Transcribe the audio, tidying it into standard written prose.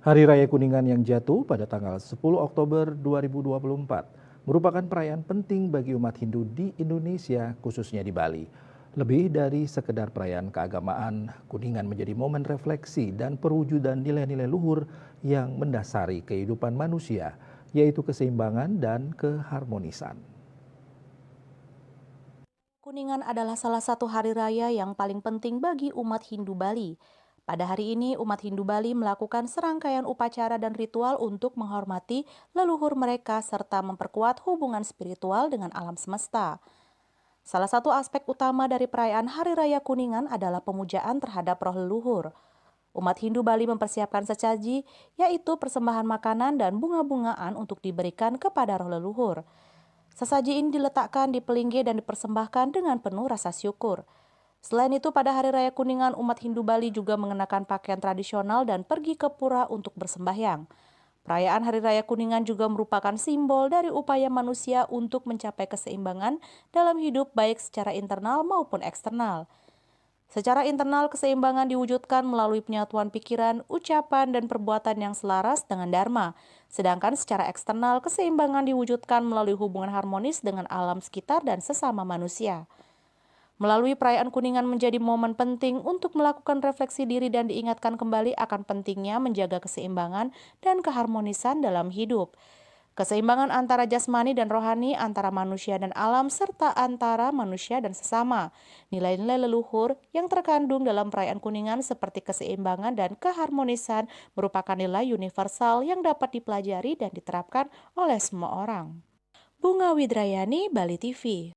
Hari Raya Kuningan yang jatuh pada tanggal 10 Oktober 2024 merupakan perayaan penting bagi umat Hindu di Indonesia, khususnya di Bali. Lebih dari sekedar perayaan keagamaan, Kuningan menjadi momen refleksi dan perwujudan nilai-nilai luhur yang mendasari kehidupan manusia, yaitu keseimbangan dan keharmonisan. Kuningan adalah salah satu hari raya yang paling penting bagi umat Hindu Bali. Pada hari ini, umat Hindu Bali melakukan serangkaian upacara dan ritual untuk menghormati leluhur mereka serta memperkuat hubungan spiritual dengan alam semesta. Salah satu aspek utama dari perayaan Hari Raya Kuningan adalah pemujaan terhadap roh leluhur. Umat Hindu Bali mempersiapkan sesaji, yaitu persembahan makanan dan bunga-bungaan untuk diberikan kepada roh leluhur. Sesaji ini diletakkan di pelinggi dan dipersembahkan dengan penuh rasa syukur. Selain itu, pada Hari Raya Kuningan, umat Hindu Bali juga mengenakan pakaian tradisional dan pergi ke pura untuk bersembahyang. Perayaan Hari Raya Kuningan juga merupakan simbol dari upaya manusia untuk mencapai keseimbangan dalam hidup baik secara internal maupun eksternal. Secara internal, keseimbangan diwujudkan melalui penyatuan pikiran, ucapan, dan perbuatan yang selaras dengan Dharma. Sedangkan secara eksternal, keseimbangan diwujudkan melalui hubungan harmonis dengan alam sekitar dan sesama manusia. Melalui perayaan Kuningan menjadi momen penting untuk melakukan refleksi diri dan diingatkan kembali akan pentingnya menjaga keseimbangan dan keharmonisan dalam hidup. Keseimbangan antara jasmani dan rohani, antara manusia dan alam, serta antara manusia dan sesama. Nilai-nilai leluhur yang terkandung dalam perayaan Kuningan seperti keseimbangan dan keharmonisan merupakan nilai universal yang dapat dipelajari dan diterapkan oleh semua orang. Bunga Widrayani, Bali TV.